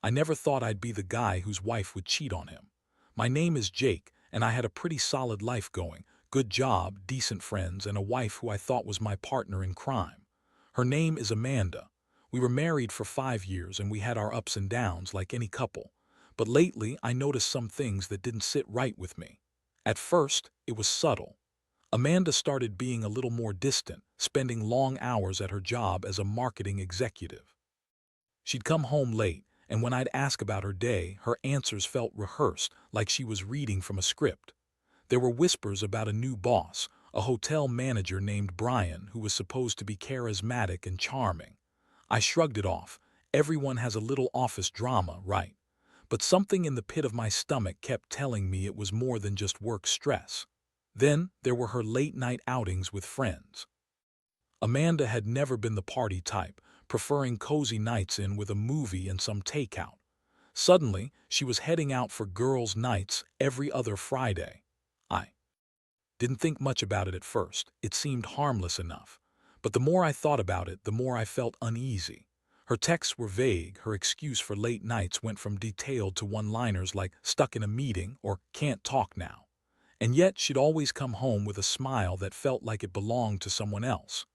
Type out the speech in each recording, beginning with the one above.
I never thought I'd be the guy whose wife would cheat on him. My name is Jake, and I had a pretty solid life going. Good job, decent friends, and a wife who I thought was my partner in crime. Her name is Amanda. We were married for 5 years and we had our ups and downs like any couple. But lately I noticed some things that didn't sit right with me. At first, it was subtle. Amanda started being a little more distant, spending long hours at her job as a marketing executive. She'd come home late, and when I'd ask about her day, her answers felt rehearsed, like she was reading from a script. There were whispers about a new boss, a hotel manager named Brian who was supposed to be charismatic and charming. I shrugged it off. Everyone has a little office drama, right? But something in the pit of my stomach kept telling me it was more than just work stress. Then there were her late-night outings with friends. Amanda had never been the party type, preferring cozy nights in with a movie and some takeout. Suddenly, she was heading out for girls' nights every other Friday. I didn't think much about it at first. It seemed harmless enough. But the more I thought about it, the more I felt uneasy. Her texts were vague. Her excuse for late nights went from detailed to one-liners like stuck in a meeting or can't talk now. And yet she'd always come home with a smile that felt like it belonged to someone else.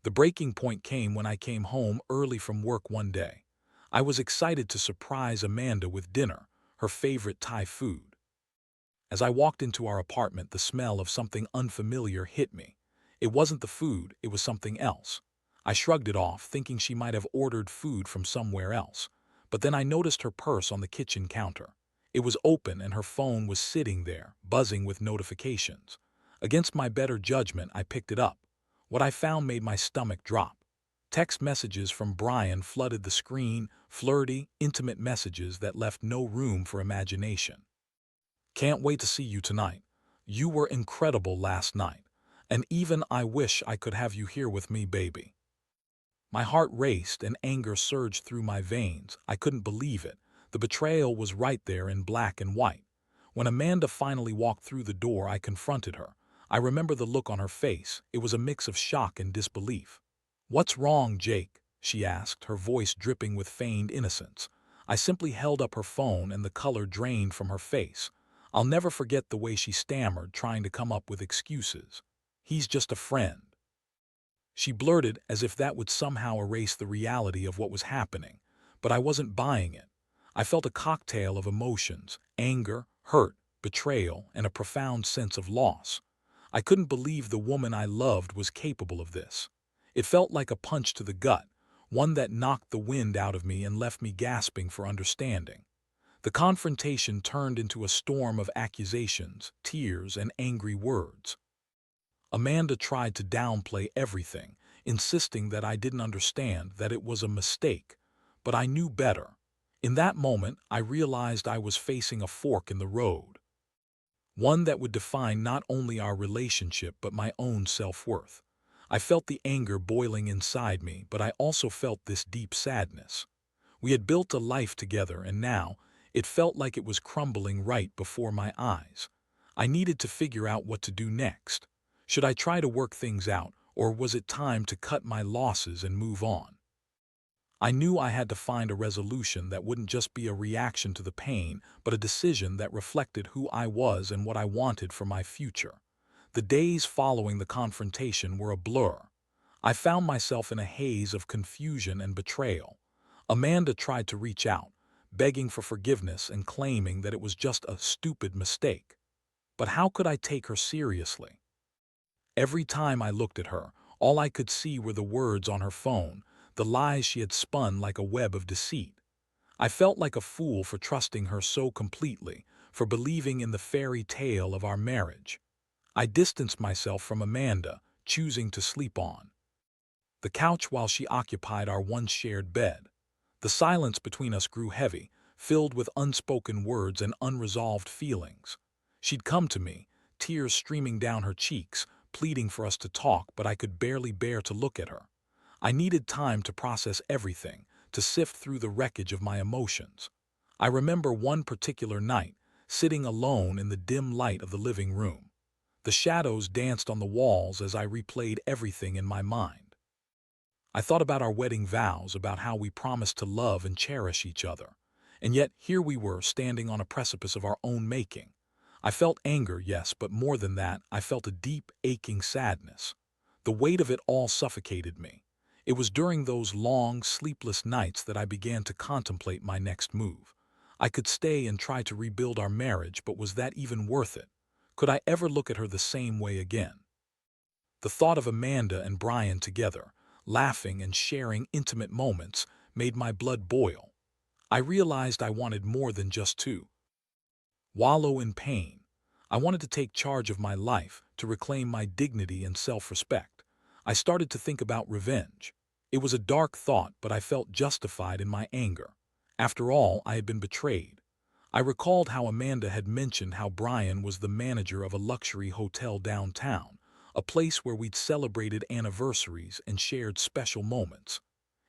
The breaking point came when I came home early from work one day. I was excited to surprise Amanda with dinner, her favorite Thai food. As I walked into our apartment, the smell of something unfamiliar hit me. It wasn't the food, it was something else. I shrugged it off, thinking she might have ordered food from somewhere else. But then I noticed her purse on the kitchen counter. It was open and her phone was sitting there, buzzing with notifications. Against my better judgment, I picked it up. What I found made my stomach drop. Text messages from Brian flooded the screen, flirty, intimate messages that left no room for imagination. Can't wait to see you tonight. You were incredible last night. And even I wish I could have you here with me, baby. My heart raced and anger surged through my veins. I couldn't believe it. The betrayal was right there in black and white. When Amanda finally walked through the door, I confronted her. I remember the look on her face. It was a mix of shock and disbelief. "What's wrong, Jake?" she asked, her voice dripping with feigned innocence. I simply held up her phone and the color drained from her face. I'll never forget the way she stammered, trying to come up with excuses. "He's just a friend," she blurted, as if that would somehow erase the reality of what was happening. But I wasn't buying it. I felt a cocktail of emotions: anger, hurt, betrayal, and a profound sense of loss. I couldn't believe the woman I loved was capable of this. It felt like a punch to the gut, one that knocked the wind out of me and left me gasping for understanding. The confrontation turned into a storm of accusations, tears, and angry words. Amanda tried to downplay everything, insisting that I didn't understand, that it was a mistake. But I knew better. In that moment, I realized I was facing a fork in the road. One that would define not only our relationship but my own self-worth. I felt the anger boiling inside me, but I also felt this deep sadness. We had built a life together, and now it felt like it was crumbling right before my eyes. I needed to figure out what to do next. Should I try to work things out, or was it time to cut my losses and move on? I knew I had to find a resolution that wouldn't just be a reaction to the pain, but a decision that reflected who I was and what I wanted for my future. The days following the confrontation were a blur. I found myself in a haze of confusion and betrayal. Amanda tried to reach out, begging for forgiveness and claiming that it was just a stupid mistake. But how could I take her seriously? Every time I looked at her, all I could see were the words on her phone, the lies she had spun like a web of deceit. I felt like a fool for trusting her so completely, for believing in the fairy tale of our marriage. I distanced myself from Amanda, choosing to sleep on the couch while she occupied our once shared bed. The silence between us grew heavy, filled with unspoken words and unresolved feelings. She'd come to me, tears streaming down her cheeks, pleading for us to talk, but I could barely bear to look at her. I needed time to process everything, to sift through the wreckage of my emotions. I remember one particular night, sitting alone in the dim light of the living room. The shadows danced on the walls as I replayed everything in my mind. I thought about our wedding vows, about how we promised to love and cherish each other. And yet here we were, standing on a precipice of our own making. I felt anger, yes, but more than that, I felt a deep, aching sadness. The weight of it all suffocated me. It was during those long, sleepless nights that I began to contemplate my next move. I could stay and try to rebuild our marriage, but was that even worth it? Could I ever look at her the same way again? The thought of Amanda and Brian together, laughing and sharing intimate moments, made my blood boil. I realized I wanted more than just to wallow in pain. I wanted to take charge of my life, to reclaim my dignity and self-respect. I started to think about revenge. It was a dark thought, but I felt justified in my anger. After all, I had been betrayed. I recalled how Amanda had mentioned how Brian was the manager of a luxury hotel downtown, a place where we'd celebrated anniversaries and shared special moments.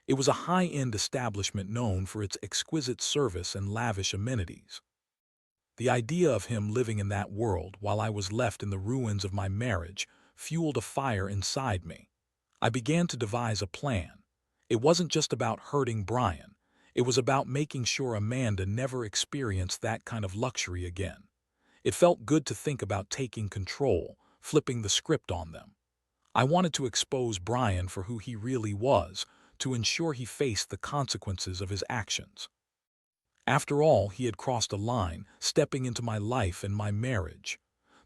It was a high-end establishment known for its exquisite service and lavish amenities. The idea of him living in that world while I was left in the ruins of my marriage fueled a fire inside me. I began to devise a plan. It wasn't just about hurting Brian. It was about making sure Amanda never experienced that kind of luxury again. It felt good to think about taking control, flipping the script on them. I wanted to expose Brian for who he really was, to ensure he faced the consequences of his actions. After all, he had crossed a line, stepping into my life and my marriage.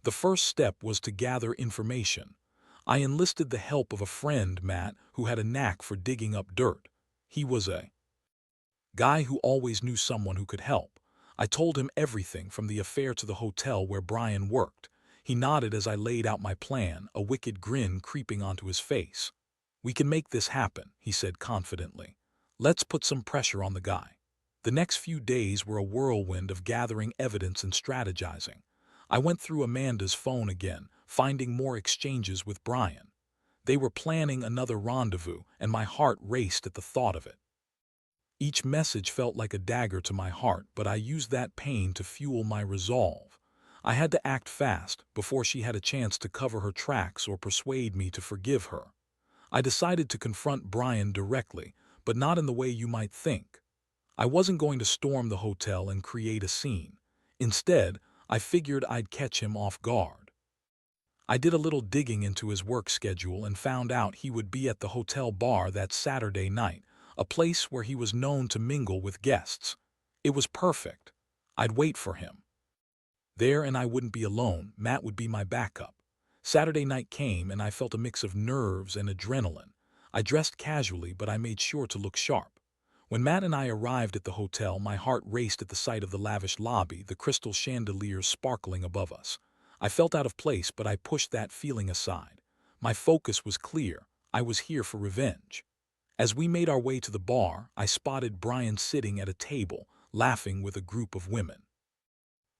The first step was to gather information. I enlisted the help of a friend, Matt, who had a knack for digging up dirt. He was a guy who always knew someone who could help. I told him everything from the affair to the hotel where Brian worked. He nodded as I laid out my plan, a wicked grin creeping onto his face. "We can make this happen," he said confidently. "Let's put some pressure on the guy." The next few days were a whirlwind of gathering evidence and strategizing. I went through Amanda's phone again, finding more exchanges with Brian. They were planning another rendezvous, and my heart raced at the thought of it. Each message felt like a dagger to my heart, but I used that pain to fuel my resolve. I had to act fast, before she had a chance to cover her tracks or persuade me to forgive her. I decided to confront Brian directly, but not in the way you might think. I wasn't going to storm the hotel and create a scene. Instead, I figured I'd catch him off guard. I did a little digging into his work schedule and found out he would be at the hotel bar that Saturday night, a place where he was known to mingle with guests. It was perfect. I'd wait for him there, and I wouldn't be alone. Matt would be my backup. Saturday night came, and I felt a mix of nerves and adrenaline. I dressed casually, but I made sure to look sharp. When Matt and I arrived at the hotel, my heart raced at the sight of the lavish lobby, the crystal chandeliers sparkling above us. I felt out of place, but I pushed that feeling aside. My focus was clear. I was here for revenge. As we made our way to the bar, I spotted Brian sitting at a table, laughing with a group of women.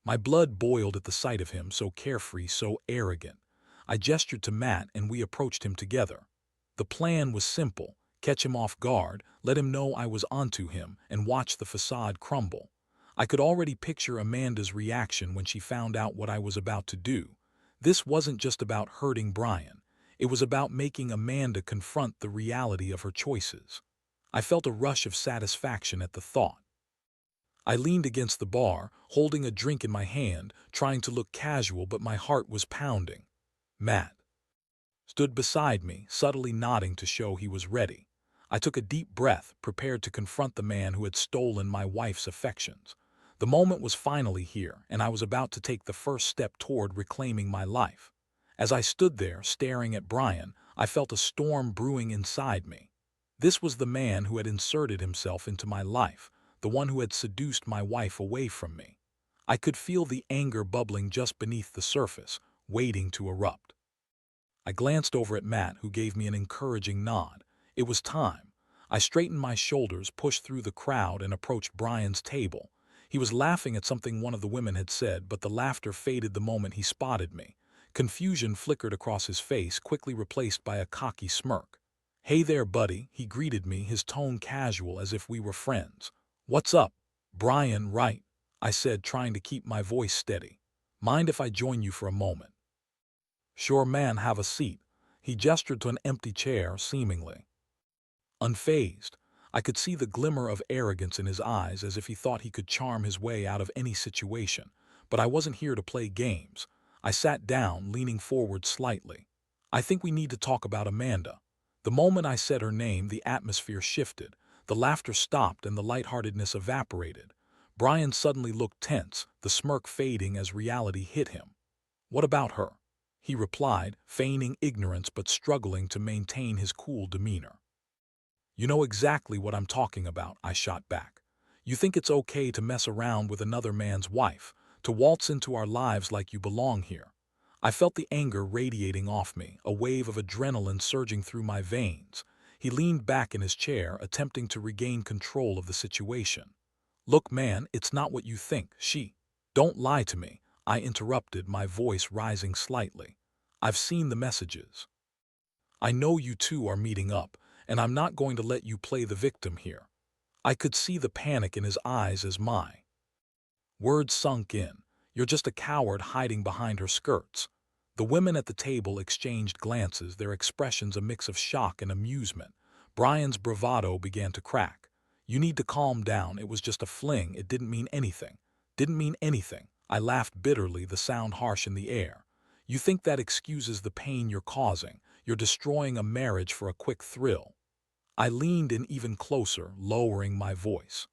My blood boiled at the sight of him, so carefree, so arrogant. I gestured to Matt, and we approached him together. The plan was simple: catch him off guard, let him know I was onto him, and watch the facade crumble. I could already picture Amanda's reaction when she found out what I was about to do. This wasn't just about hurting Brian. It was about making Amanda confront the reality of her choices. I felt a rush of satisfaction at the thought. I leaned against the bar, holding a drink in my hand, trying to look casual, but my heart was pounding. Matt stood beside me, subtly nodding to show he was ready. I took a deep breath, prepared to confront the man who had stolen my wife's affections. The moment was finally here, and I was about to take the first step toward reclaiming my life. As I stood there, staring at Brian, I felt a storm brewing inside me. This was the man who had inserted himself into my life, the one who had seduced my wife away from me. I could feel the anger bubbling just beneath the surface, waiting to erupt. I glanced over at Matt, who gave me an encouraging nod. It was time. I straightened my shoulders, pushed through the crowd, and approached Brian's table. He was laughing at something one of the women had said, but the laughter faded the moment he spotted me. Confusion flickered across his face, quickly replaced by a cocky smirk. "Hey there, buddy," he greeted me, his tone casual as if we were friends. "What's up?" "Brian, right?" I said, trying to keep my voice steady. "Mind if I join you for a moment?" "Sure, man, have a seat." He gestured to an empty chair, seemingly unfazed. I could see the glimmer of arrogance in his eyes, as if he thought he could charm his way out of any situation. But I wasn't here to play games. I sat down, leaning forward slightly. I think we need to talk about Amanda. The moment I said her name, the atmosphere shifted. The laughter stopped and the lightheartedness evaporated. Brian suddenly looked tense, the smirk fading as reality hit him. "What about her?" he replied, feigning ignorance but struggling to maintain his cool demeanor. "You know exactly what I'm talking about," I shot back. "You think it's okay to mess around with another man's wife, to waltz into our lives like you belong here." I felt the anger radiating off me, a wave of adrenaline surging through my veins. He leaned back in his chair, attempting to regain control of the situation. "Look, man, it's not what you think. Don't lie to me," I interrupted, my voice rising slightly. "I've seen the messages. I know you two are meeting up, and I'm not going to let you play the victim here." I could see the panic in his eyes as my words sunk in. "You're just a coward hiding behind her skirts." The women at the table exchanged glances, their expressions a mix of shock and amusement. Brian's bravado began to crack. "You need to calm down. It was just a fling. It didn't mean anything." "Didn't mean anything." I laughed bitterly, the sound harsh in the air. "You think that excuses the pain you're causing? You're destroying a marriage for a quick thrill." I leaned in even closer, lowering my voice.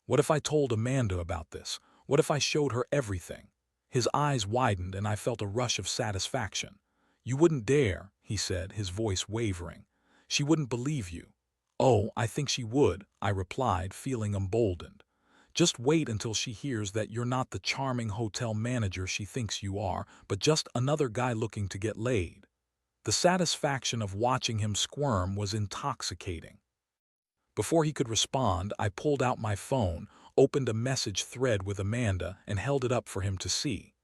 "What if I told Amanda about this? What if I showed her everything?" His eyes widened and I felt a rush of satisfaction. "You wouldn't dare," he said, his voice wavering. "She wouldn't believe you." "Oh, I think she would," I replied, feeling emboldened. "Just wait until she hears that you're not the charming hotel manager she thinks you are, but just another guy looking to get laid." The satisfaction of watching him squirm was intoxicating. Before he could respond, I pulled out my phone, opened a message thread with Amanda, and held it up for him to see.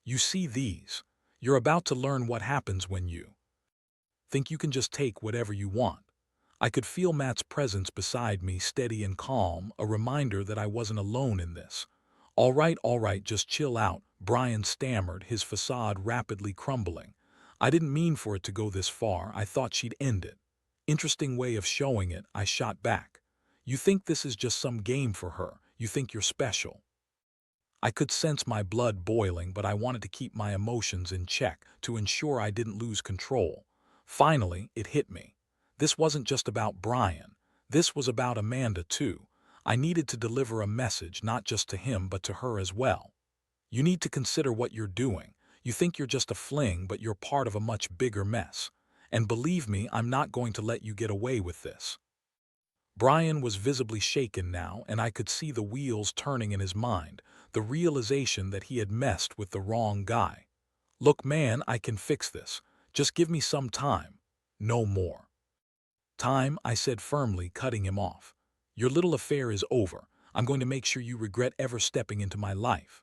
"You see these? You're about to learn what happens when you think you can just take whatever you want." I could feel Matt's presence beside me, steady and calm, a reminder that I wasn't alone in this. All right, just chill out," Brian stammered, his facade rapidly crumbling. "I didn't mean for it to go this far. I thought she'd end it." "Interesting way of showing it," I shot back. "You think this is just some game for her? You think you're special?" I could sense my blood boiling, but I wanted to keep my emotions in check to ensure I didn't lose control. Finally, it hit me. This wasn't just about Brian. This was about Amanda, too. I needed to deliver a message, not just to him, but to her as well. "You need to consider what you're doing. You think you're just a fling, but you're part of a much bigger mess. And believe me, I'm not going to let you get away with this." Brian was visibly shaken now, and I could see the wheels turning in his mind, the realization that he had messed with the wrong guy. "Look, man, I can fix this. Just give me some time." "No more time," I said firmly, cutting him off. "Your little affair is over. I'm going to make sure you regret ever stepping into my life."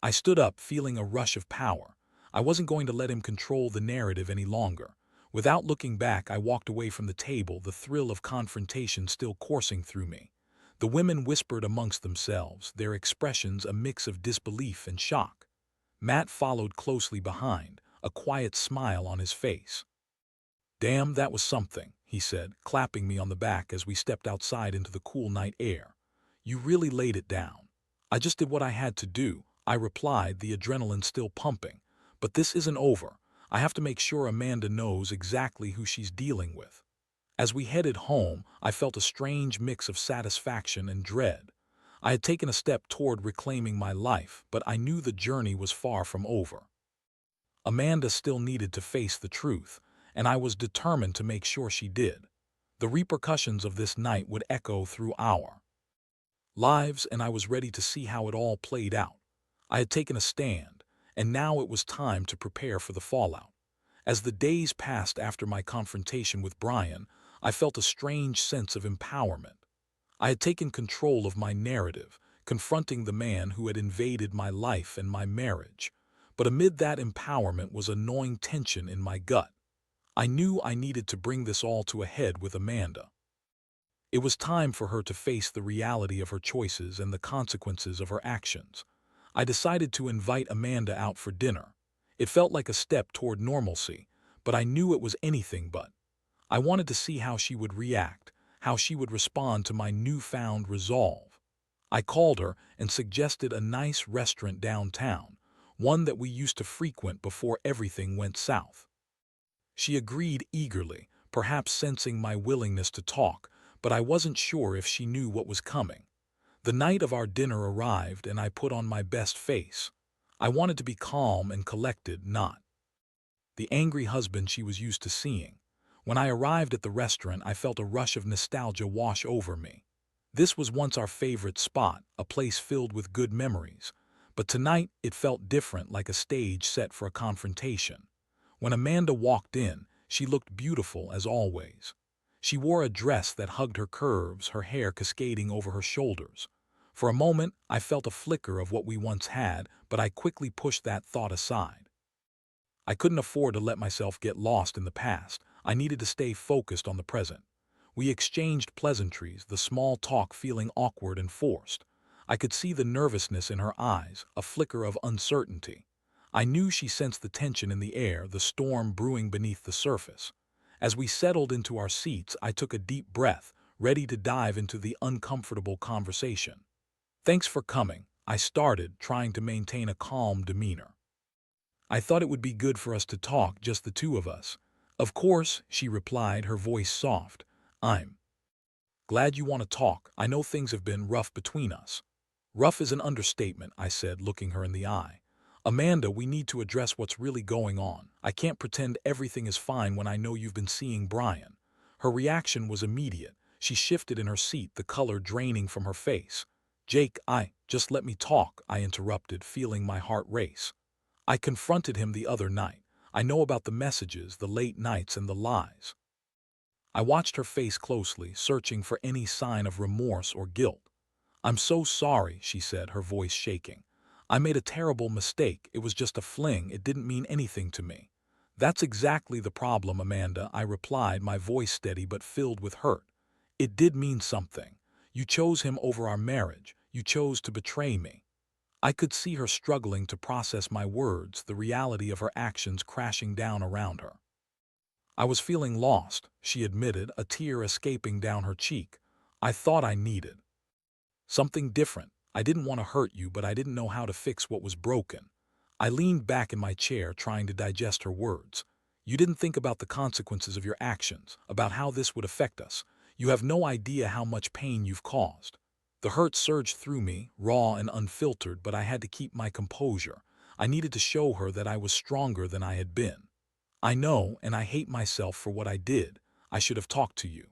I stood up, feeling a rush of power. I wasn't going to let him control the narrative any longer. Without looking back, I walked away from the table, the thrill of confrontation still coursing through me. The women whispered amongst themselves, their expressions a mix of disbelief and shock. Matt followed closely behind, a quiet smile on his face. "Damn, that was something," he said, clapping me on the back as we stepped outside into the cool night air. "You really laid it down." "I just did what I had to do," I replied, the adrenaline still pumping. "But this isn't over. I have to make sure Amanda knows exactly who she's dealing with." As we headed home, I felt a strange mix of satisfaction and dread. I had taken a step toward reclaiming my life, but I knew the journey was far from over. Amanda still needed to face the truth, and I was determined to make sure she did. The repercussions of this night would echo through our lives, and I was ready to see how it all played out. I had taken a stand, and now it was time to prepare for the fallout. As the days passed after my confrontation with Brian, I felt a strange sense of empowerment. I had taken control of my narrative, confronting the man who had invaded my life and my marriage. But amid that empowerment was a gnawing tension in my gut. I knew I needed to bring this all to a head with Amanda. It was time for her to face the reality of her choices and the consequences of her actions. I decided to invite Amanda out for dinner. It felt like a step toward normalcy, but I knew it was anything but. I wanted to see how she would react, how she would respond to my newfound resolve. I called her and suggested a nice restaurant downtown, one that we used to frequent before everything went south. She agreed eagerly, perhaps sensing my willingness to talk, but I wasn't sure if she knew what was coming. The night of our dinner arrived and I put on my best face. I wanted to be calm and collected, not the angry husband she was used to seeing. When I arrived at the restaurant, I felt a rush of nostalgia wash over me. This was once our favorite spot, a place filled with good memories. But tonight, it felt different, like a stage set for a confrontation. When Amanda walked in, she looked beautiful as always. She wore a dress that hugged her curves, her hair cascading over her shoulders. For a moment, I felt a flicker of what we once had, but I quickly pushed that thought aside. I couldn't afford to let myself get lost in the past. I needed to stay focused on the present. We exchanged pleasantries, the small talk feeling awkward and forced. I could see the nervousness in her eyes, a flicker of uncertainty. I knew she sensed the tension in the air, the storm brewing beneath the surface. As we settled into our seats, I took a deep breath, ready to dive into the uncomfortable conversation. "Thanks for coming," I started, trying to maintain a calm demeanor. "I thought it would be good for us to talk, just the two of us." "Of course," she replied, her voice soft. "I'm glad you want to talk. I know things have been rough between us." "Rough is an understatement," I said, looking her in the eye. "Amanda, we need to address what's really going on. I can't pretend everything is fine when I know you've been seeing Brian." Her reaction was immediate. She shifted in her seat, the color draining from her face. "Jake, just let me talk," I interrupted, feeling my heart race. "I confronted him the other night. I know about the messages, the late nights, and the lies." I watched her face closely, searching for any sign of remorse or guilt. "I'm so sorry," she said, her voice shaking. "I made a terrible mistake. It was just a fling. It didn't mean anything to me." "That's exactly the problem, Amanda," I replied, my voice steady but filled with hurt. "It did mean something. You chose him over our marriage. You chose to betray me." I could see her struggling to process my words, the reality of her actions crashing down around her. "I was feeling lost," she admitted, a tear escaping down her cheek. "I thought I needed something different. I didn't want to hurt you, but I didn't know how to fix what was broken." I leaned back in my chair, trying to digest her words. "You didn't think about the consequences of your actions, about how this would affect us. You have no idea how much pain you've caused." The hurt surged through me, raw and unfiltered, but I had to keep my composure. I needed to show her that I was stronger than I had been. "I know, and I hate myself for what I did. I should have talked to you.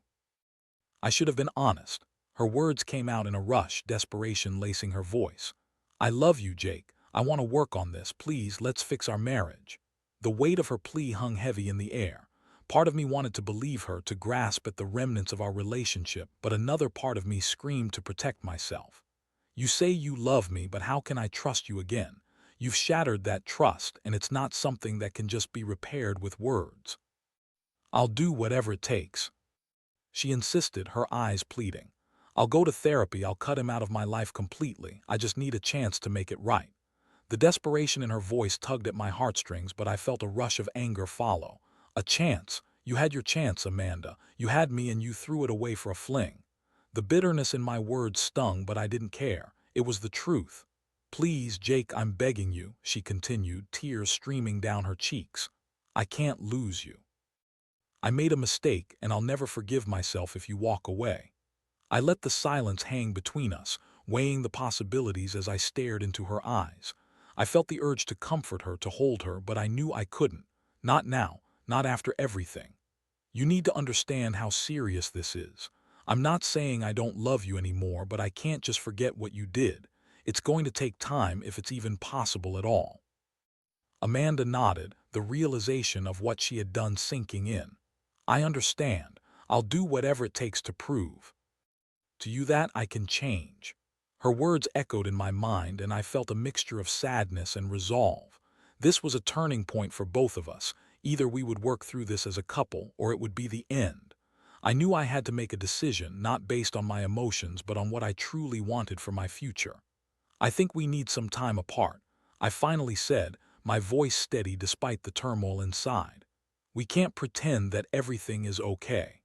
I should have been honest." Her words came out in a rush, desperation lacing her voice. "I love you, Jake. I want to work on this. Please, let's fix our marriage." The weight of her plea hung heavy in the air. Part of me wanted to believe her, to grasp at the remnants of our relationship, but another part of me screamed to protect myself. "You say you love me, but how can I trust you again? You've shattered that trust, and it's not something that can just be repaired with words." "I'll do whatever it takes," she insisted, her eyes pleading. "I'll go to therapy. I'll cut him out of my life completely. I just need a chance to make it right." The desperation in her voice tugged at my heartstrings, but I felt a rush of anger follow. "A chance? You had your chance, Amanda. You had me and you threw it away for a fling." The bitterness in my words stung, but I didn't care. It was the truth. "Please, Jake, I'm begging you," she continued, tears streaming down her cheeks. "I can't lose you. I made a mistake, and I'll never forgive myself if you walk away." I let the silence hang between us, weighing the possibilities as I stared into her eyes. I felt the urge to comfort her, to hold her, but I knew I couldn't. Not now, not after everything. "You need to understand how serious this is. I'm not saying I don't love you anymore, but I can't just forget what you did. It's going to take time, if it's even possible at all." Amanda nodded, the realization of what she had done sinking in. "I understand. I'll do whatever it takes to prove to you that I can change." Her words echoed in my mind, and I felt a mixture of sadness and resolve. This was a turning point for both of us. Either we would work through this as a couple, or it would be the end. I knew I had to make a decision, not based on my emotions, but on what I truly wanted for my future. "I think we need some time apart," I finally said, my voice steady despite the turmoil inside. "We can't pretend that everything is okay."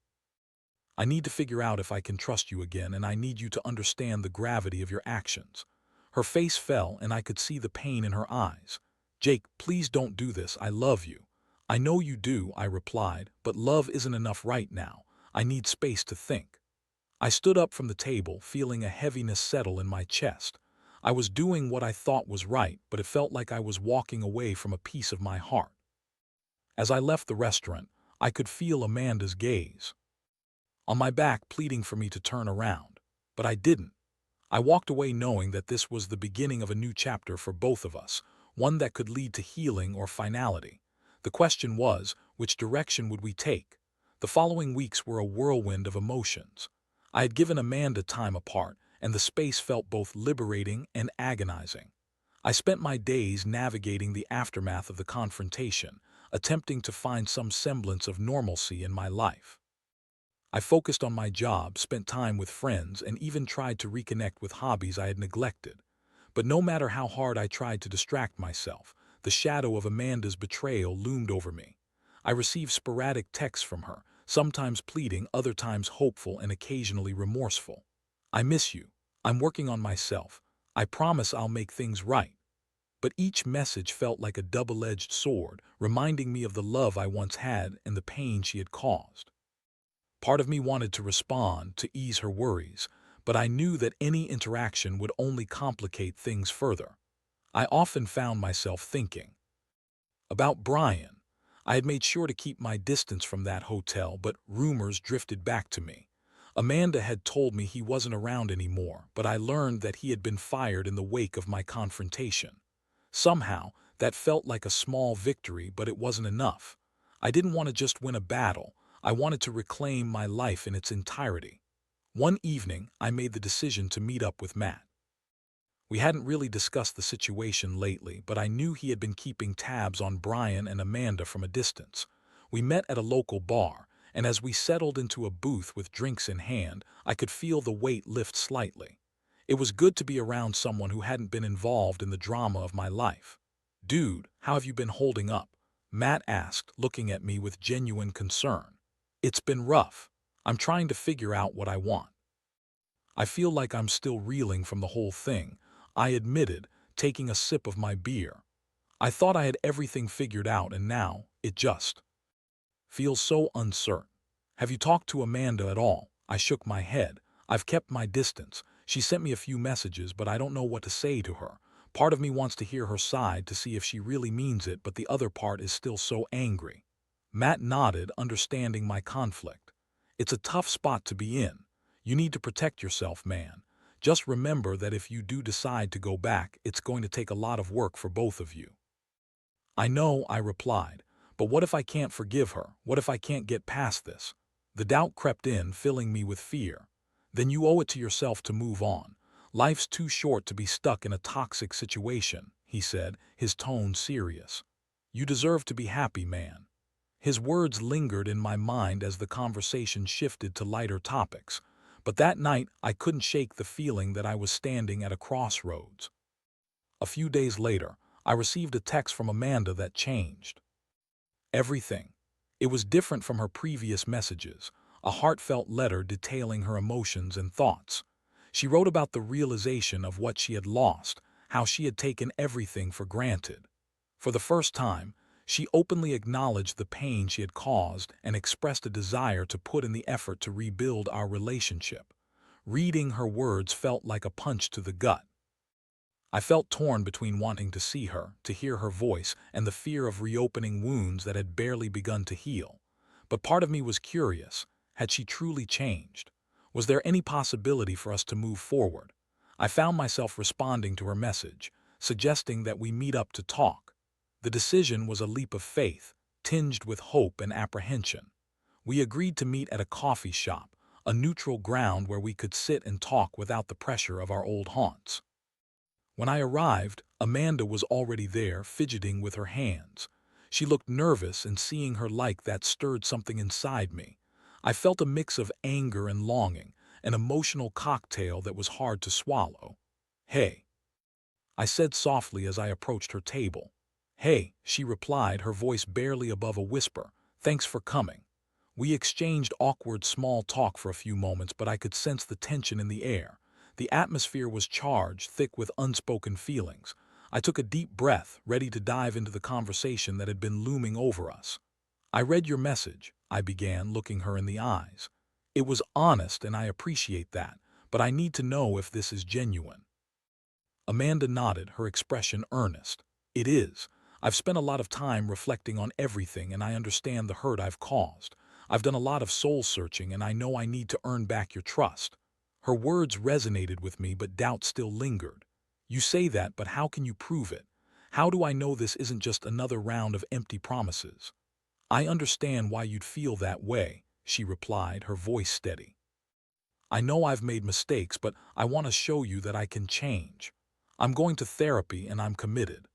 I need to figure out if I can trust you again, and I need you to understand the gravity of your actions." Her face fell, and I could see the pain in her eyes. "Jake, please don't do this. I love you." "I know you do," I replied, "but love isn't enough right now. I need space to think." I stood up from the table, feeling a heaviness settle in my chest. I was doing what I thought was right, but it felt like I was walking away from a piece of my heart. As I left the restaurant, I could feel Amanda's gaze on my back, pleading for me to turn around. But I didn't. I walked away knowing that this was the beginning of a new chapter for both of us, one that could lead to healing or finality. The question was, which direction would we take? The following weeks were a whirlwind of emotions. I had given Amanda time apart, and the space felt both liberating and agonizing. I spent my days navigating the aftermath of the confrontation, attempting to find some semblance of normalcy in my life. I focused on my job, spent time with friends, and even tried to reconnect with hobbies I had neglected. But no matter how hard I tried to distract myself, the shadow of Amanda's betrayal loomed over me. I received sporadic texts from her, sometimes pleading, other times hopeful, and occasionally remorseful. "I miss you. I'm working on myself. I promise I'll make things right." But each message felt like a double-edged sword, reminding me of the love I once had and the pain she had caused. Part of me wanted to respond, to ease her worries, but I knew that any interaction would only complicate things further. I often found myself thinking about Brian. I had made sure to keep my distance from that hotel, but rumors drifted back to me. Amanda had told me he wasn't around anymore, but I learned that he had been fired in the wake of my confrontation. Somehow, that felt like a small victory, but it wasn't enough. I didn't want to just win a battle. I wanted to reclaim my life in its entirety. One evening, I made the decision to meet up with Matt. We hadn't really discussed the situation lately, but I knew he had been keeping tabs on Brian and Amanda from a distance. We met at a local bar, and as we settled into a booth with drinks in hand, I could feel the weight lift slightly. It was good to be around someone who hadn't been involved in the drama of my life. "Dude, how have you been holding up?" Matt asked, looking at me with genuine concern. "It's been rough. I'm trying to figure out what I want. I feel like I'm still reeling from the whole thing," I admitted, taking a sip of my beer. "I thought I had everything figured out, and now it just feels so uncertain." "Have you talked to Amanda at all?" I shook my head. "I've kept my distance. She sent me a few messages, but I don't know what to say to her. Part of me wants to hear her side to see if she really means it, but the other part is still so angry." Matt nodded, understanding my conflict. "It's a tough spot to be in. You need to protect yourself, man. Just remember that if you do decide to go back, it's going to take a lot of work for both of you." "I know," I replied, "but what if I can't forgive her? What if I can't get past this?" The doubt crept in, filling me with fear. "Then you owe it to yourself to move on. Life's too short to be stuck in a toxic situation," he said, his tone serious. "You deserve to be happy, man." His words lingered in my mind as the conversation shifted to lighter topics, but that night I couldn't shake the feeling that I was standing at a crossroads. A few days later, I received a text from Amanda that changed everything. It was different from her previous messages, a heartfelt letter detailing her emotions and thoughts. She wrote about the realization of what she had lost, how she had taken everything for granted. For the first time, she openly acknowledged the pain she had caused and expressed a desire to put in the effort to rebuild our relationship. Reading her words felt like a punch to the gut. I felt torn between wanting to see her, to hear her voice, and the fear of reopening wounds that had barely begun to heal. But part of me was curious. Had she truly changed? Was there any possibility for us to move forward? I found myself responding to her message, suggesting that we meet up to talk. The decision was a leap of faith, tinged with hope and apprehension. We agreed to meet at a coffee shop, a neutral ground where we could sit and talk without the pressure of our old haunts. When I arrived, Amanda was already there, fidgeting with her hands. She looked nervous, and seeing her like that stirred something inside me. I felt a mix of anger and longing, an emotional cocktail that was hard to swallow. "Hey," I said softly as I approached her table. "Hey," she replied, her voice barely above a whisper. "Thanks for coming." We exchanged awkward small talk for a few moments, but I could sense the tension in the air. The atmosphere was charged, thick with unspoken feelings. I took a deep breath, ready to dive into the conversation that had been looming over us. "I read your message," I began, looking her in the eyes. "It was honest, and I appreciate that, but I need to know if this is genuine." Amanda nodded, her expression earnest. "It is. I've spent a lot of time reflecting on everything, and I understand the hurt I've caused. I've done a lot of soul-searching, and I know I need to earn back your trust." Her words resonated with me, but doubt still lingered. "You say that, but how can you prove it? How do I know this isn't just another round of empty promises?" "I understand why you'd feel that way," she replied, her voice steady. "I know I've made mistakes, but I want to show you that I can change. I'm going to therapy, and I'm committed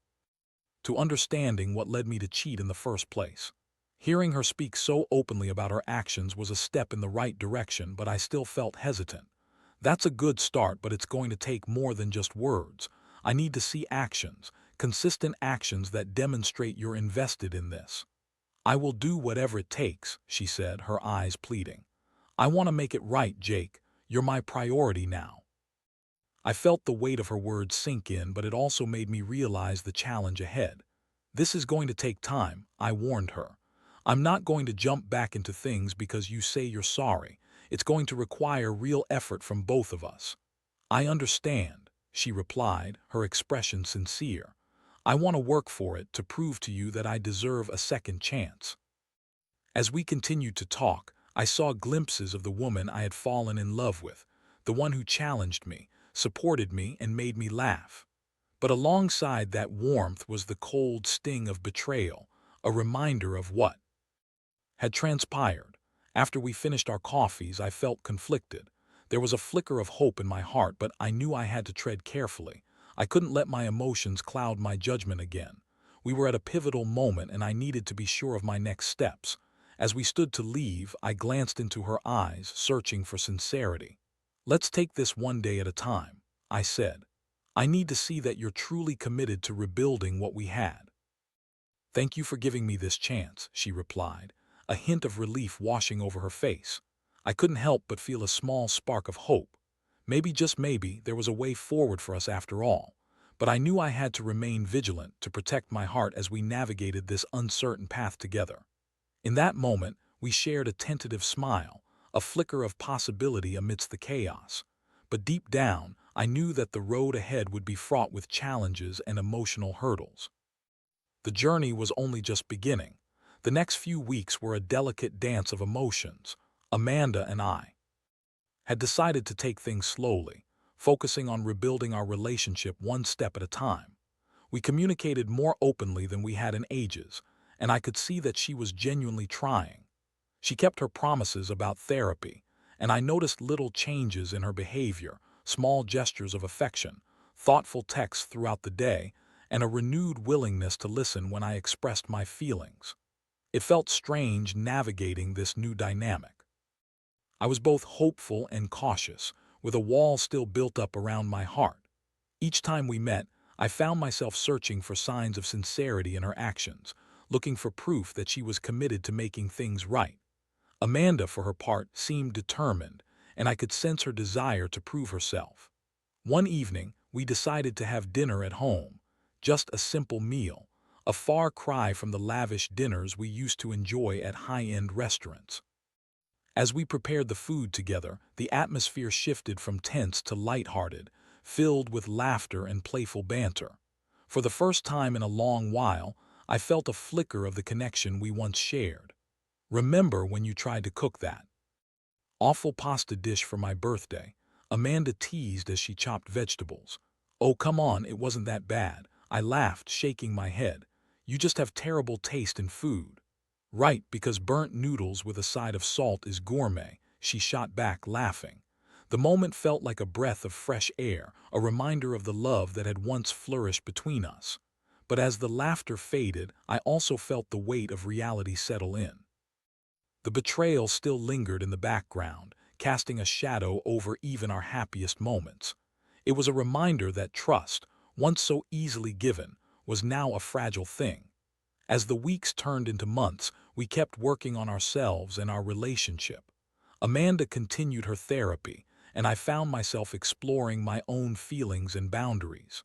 to understanding what led me to cheat in the first place." Hearing her speak so openly about her actions was a step in the right direction, but I still felt hesitant. "That's a good start, but it's going to take more than just words. I need to see actions, consistent actions that demonstrate you're invested in this." "I will do whatever it takes," she said, her eyes pleading. "I want to make it right, Jake. You're my priority now." I felt the weight of her words sink in, but it also made me realize the challenge ahead. "This is going to take time," I warned her. "I'm not going to jump back into things because you say you're sorry. It's going to require real effort from both of us." "I understand," she replied, her expression sincere. "I want to work for it, to prove to you that I deserve a second chance." As we continued to talk, I saw glimpses of the woman I had fallen in love with, the one who challenged me, supported me, and made me laugh. But alongside that warmth was the cold sting of betrayal, a reminder of what had transpired. After we finished our coffees, I felt conflicted. There was a flicker of hope in my heart, but I knew I had to tread carefully. I couldn't let my emotions cloud my judgment again. We were at a pivotal moment, and I needed to be sure of my next steps. As we stood to leave, I glanced into her eyes, searching for sincerity. "Let's take this one day at a time," I said. "I need to see that you're truly committed to rebuilding what we had." "Thank you for giving me this chance," she replied, a hint of relief washing over her face. I couldn't help but feel a small spark of hope. Maybe, just maybe, there was a way forward for us after all. But I knew I had to remain vigilant, to protect my heart as we navigated this uncertain path together. In that moment, we shared a tentative smile, a flicker of possibility amidst the chaos. But deep down, I knew that the road ahead would be fraught with challenges and emotional hurdles. The journey was only just beginning. The next few weeks were a delicate dance of emotions. Amanda and I had decided to take things slowly, focusing on rebuilding our relationship one step at a time. We communicated more openly than we had in ages, and I could see that she was genuinely trying. She kept her promises about therapy, and I noticed little changes in her behavior, small gestures of affection, thoughtful texts throughout the day, and a renewed willingness to listen when I expressed my feelings. It felt strange navigating this new dynamic. I was both hopeful and cautious, with a wall still built up around my heart. Each time we met, I found myself searching for signs of sincerity in her actions, looking for proof that she was committed to making things right. Amanda, for her part, seemed determined, and I could sense her desire to prove herself. One evening, we decided to have dinner at home, just a simple meal, a far cry from the lavish dinners we used to enjoy at high-end restaurants. As we prepared the food together, the atmosphere shifted from tense to lighthearted, filled with laughter and playful banter. For the first time in a long while, I felt a flicker of the connection we once shared. "Remember when you tried to cook that awful pasta dish for my birthday?" Amanda teased as she chopped vegetables. "Oh, come on, it wasn't that bad," I laughed, shaking my head. "You just have terrible taste in food." "Right, because burnt noodles with a side of salt is gourmet," she shot back, laughing. The moment felt like a breath of fresh air, a reminder of the love that had once flourished between us. But as the laughter faded, I also felt the weight of reality settle in. The betrayal still lingered in the background, casting a shadow over even our happiest moments. It was a reminder that trust, once so easily given, was now a fragile thing. As the weeks turned into months, we kept working on ourselves and our relationship. Amanda continued her therapy, and I found myself exploring my own feelings and boundaries.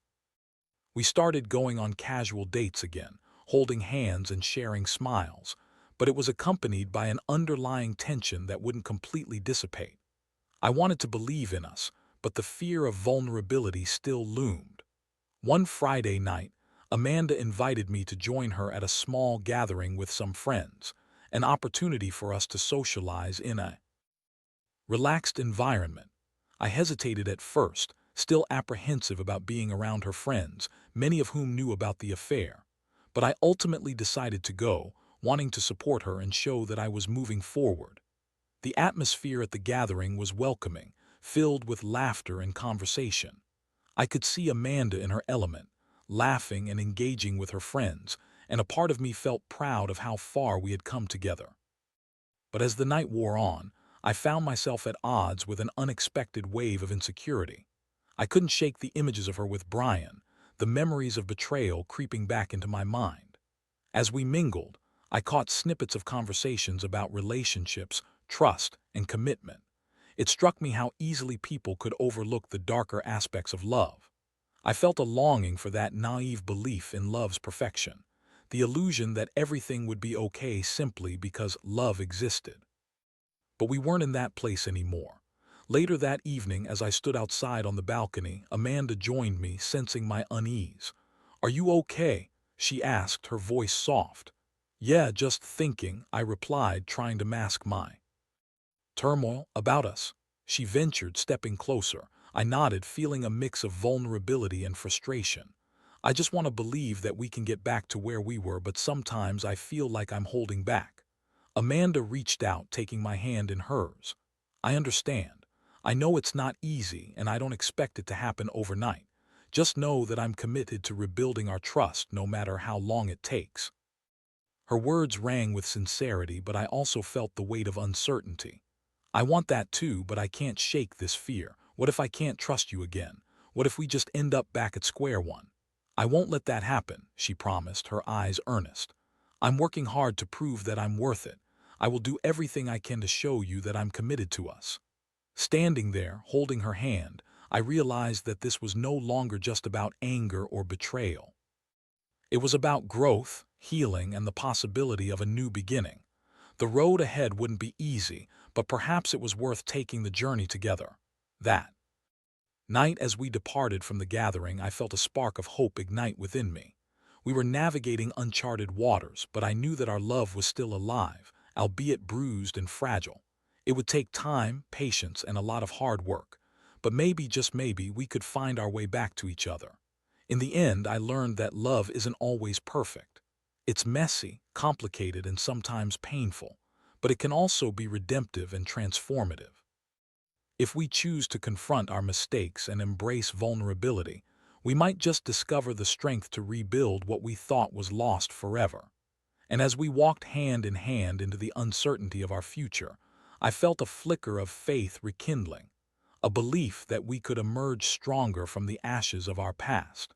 We started going on casual dates again, holding hands and sharing smiles, but it was accompanied by an underlying tension that wouldn't completely dissipate. I wanted to believe in us, but the fear of vulnerability still loomed. One Friday night, Amanda invited me to join her at a small gathering with some friends, an opportunity for us to socialize in a relaxed environment. I hesitated at first, still apprehensive about being around her friends, many of whom knew about the affair. But I ultimately decided to go, wanting to support her and show that I was moving forward. The atmosphere at the gathering was welcoming, filled with laughter and conversation. I could see Amanda in her element, laughing and engaging with her friends, and a part of me felt proud of how far we had come together. But as the night wore on, I found myself at odds with an unexpected wave of insecurity. I couldn't shake the images of her with Brian, the memories of betrayal creeping back into my mind. As we mingled, I caught snippets of conversations about relationships, trust, and commitment. It struck me how easily people could overlook the darker aspects of love. I felt a longing for that naive belief in love's perfection, the illusion that everything would be okay simply because love existed. But we weren't in that place anymore. Later that evening, as I stood outside on the balcony, Amanda joined me, sensing my unease. "Are you okay?" she asked, her voice soft. "Yeah, just thinking," I replied, trying to mask my turmoil. "About us?" she ventured, stepping closer. I nodded, feeling a mix of vulnerability and frustration. "I just want to believe that we can get back to where we were, but sometimes I feel like I'm holding back." Amanda reached out, taking my hand in hers. "I understand. I know it's not easy, and I don't expect it to happen overnight. Just know that I'm committed to rebuilding our trust no matter how long it takes." Her words rang with sincerity, but I also felt the weight of uncertainty. "I want that too, but I can't shake this fear. What if I can't trust you again? What if we just end up back at square one?" "I won't let that happen," she promised, her eyes earnest. "I'm working hard to prove that I'm worth it. I will do everything I can to show you that I'm committed to us." Standing there, holding her hand, I realized that this was no longer just about anger or betrayal. It was about growth, healing, and the possibility of a new beginning. The road ahead wouldn't be easy, but perhaps it was worth taking the journey together. That night, as we departed from the gathering, I felt a spark of hope ignite within me. We were navigating uncharted waters, but I knew that our love was still alive, albeit bruised and fragile. It would take time, patience, and a lot of hard work, but maybe, just maybe, we could find our way back to each other. In the end, I learned that love isn't always perfect. It's messy, complicated, and sometimes painful, but it can also be redemptive and transformative. If we choose to confront our mistakes and embrace vulnerability, we might just discover the strength to rebuild what we thought was lost forever. And as we walked hand in hand into the uncertainty of our future, I felt a flicker of faith rekindling, a belief that we could emerge stronger from the ashes of our past.